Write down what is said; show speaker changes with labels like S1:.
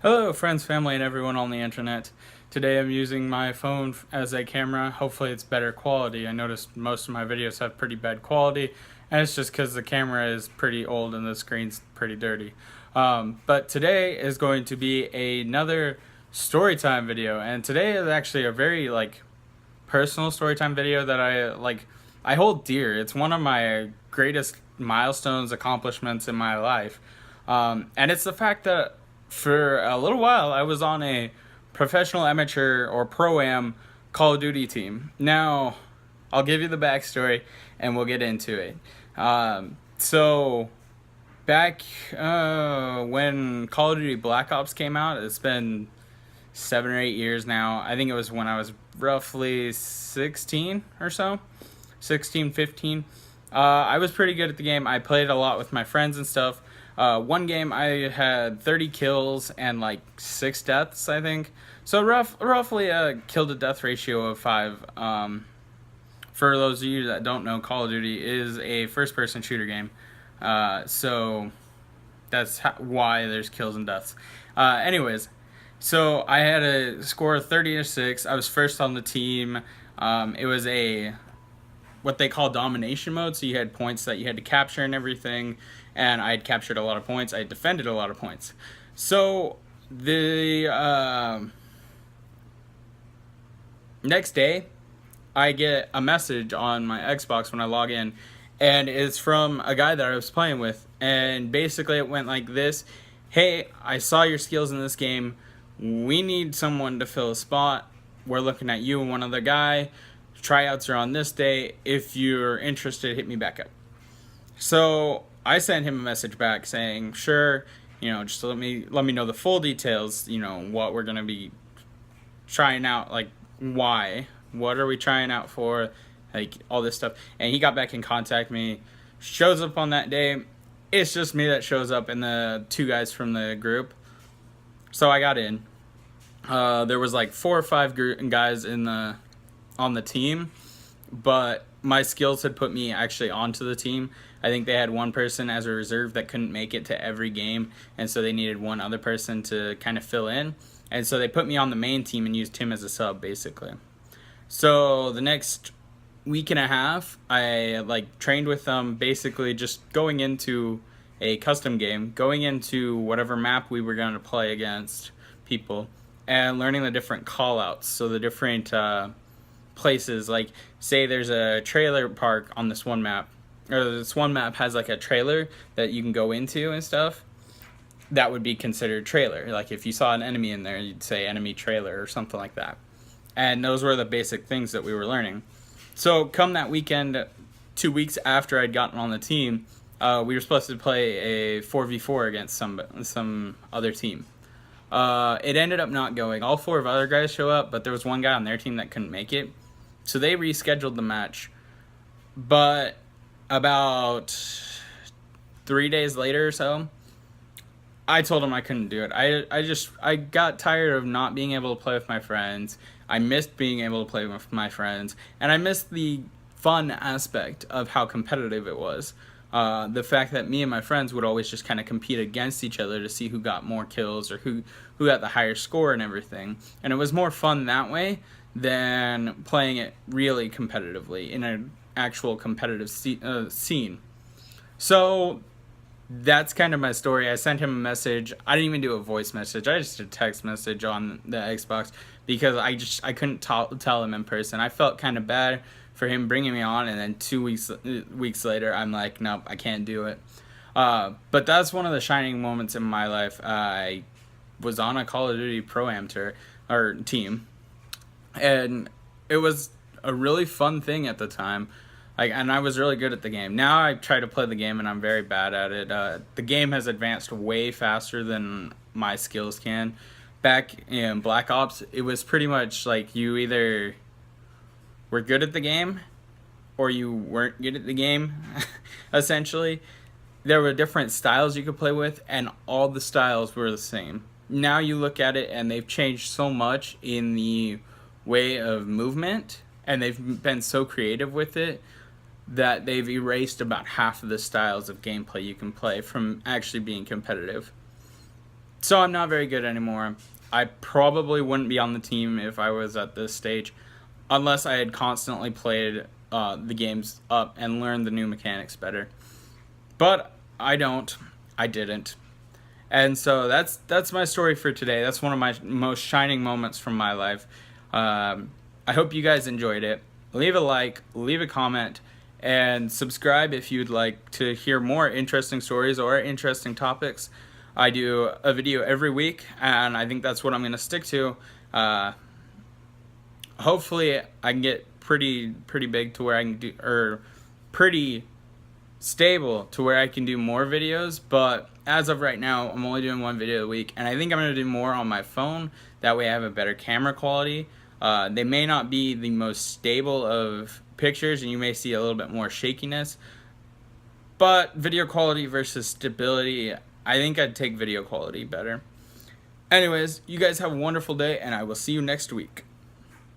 S1: Hello friends, family, and everyone on the internet. Today I'm using my phone as a camera. Hopefully it's better quality. I noticed most of my videos have pretty bad quality, and it's just because the camera is pretty old and the screen's pretty dirty. But today is going to be another Storytime video, and today is actually a very personal Storytime video that I hold dear. It's one of my greatest milestones, accomplishments in my life. And it's the fact that for a little while I was on a professional amateur or pro-am Call of Duty team. Now, I'll give you the backstory and we'll get into it. So back when Call of Duty Black Ops came out, it's been 7 or 8 years now. I think it was when I was roughly 16 or so, 16, 15. I was pretty good at the game. I played a lot with my friends and stuff. One game I had 30 kills and like 6 deaths, I think. So roughly a kill to death ratio of 5. For those of you that don't know, Call of Duty is a first person shooter game. So that's why there's kills and deaths. Anyways, so I had a score of 30 to 6. I was first on the team. It was a what they call domination mode, so you had points that you had to capture and everything, and I had captured a lot of points. I had defended a lot of points. So the next day, I get a message on my Xbox when I log in, and it's from a guy that I was playing with, and basically it went like this: hey, I saw your skills in this game. We need someone to fill a spot. We're looking at you and one other guy. Tryouts are on this day. If you're interested, hit me back up. So I sent him a message back saying, sure, just let me know the full details, what we're gonna be trying out, like why, what are we trying out for, like all this stuff. And he got back in contact with me, shows up on that day. It's just me that shows up and the 2 guys from the group. So I got in. There was like 4 or 5 guys on the team, but my skills had put me actually onto the team. I think they had one person as a reserve that couldn't make it to every game, and so they needed one other person to kind of fill in, and so they put me on the main team and used him as a sub basically. So the next week and a half I trained with them, basically just going into a custom game, going into whatever map we were going to play against people, and learning the different call outs, so the different places. Like, say there's a trailer park on this one map, or this one map has like a trailer that you can go into and stuff, that would be considered trailer. Like if you saw an enemy in there, you'd say enemy trailer or something like that. And those were the basic things that we were learning. So come that weekend, 2 weeks after I'd gotten on the team, we were supposed to play a 4v4 against some other team. It ended up not going. All 4 of other guys show up, but there was one guy on their team that couldn't make it. So they rescheduled the match. But about 3 days later or so, I told him I couldn't do it. I got tired of not being able to play with my friends. I missed being able to play with my friends, and I missed the fun aspect of how competitive it was. The fact that me and my friends would always just kind of compete against each other to see who got more kills or who got the higher score and everything. And it was more fun that way than playing it really competitively in an actual competitive scene. So that's kind of my story. I sent him a message. I didn't even do a voice message. I just did a text message on the Xbox because I couldn't tell him in person. I felt kind of bad for him bringing me on, and then 2 weeks later, I'm like, nope, I can't do it. But that's one of the shining moments in my life. I was on a Call of Duty Pro-Am team, and it was a really fun thing at the time. And I was really good at the game. Now I try to play the game and I'm very bad at it. The game has advanced way faster than my skills can. Back in Black Ops, it was pretty much like you either were good at the game or you weren't good at the game, essentially. There were different styles you could play with, and all the styles were the same. Now you look at it and they've changed so much in the way of movement, and they've been so creative with it that they've erased about half of the styles of gameplay you can play from actually being competitive. So I'm not very good anymore. I probably wouldn't be on the team if I was at this stage, unless I had constantly played the games up and learned the new mechanics better. But I don't. I didn't. And so that's my story for today. That's one of my most shining moments from my life. I hope you guys enjoyed it. Leave a like, leave a comment, and subscribe if you'd like to hear more interesting stories or interesting topics. I do a video every week, and I think that's what I'm going to stick to. Hopefully, I can get pretty big to where I can do, or pretty stable to where I can do more videos, but as of right now, I'm only doing one video a week, and I think I'm going to do more on my phone. That way I have a better camera quality. They may not be the most stable of pictures, and you may see a little bit more shakiness, but video quality versus stability, I think I'd take video quality better. Anyways, you guys have a wonderful day, and I will see you next week.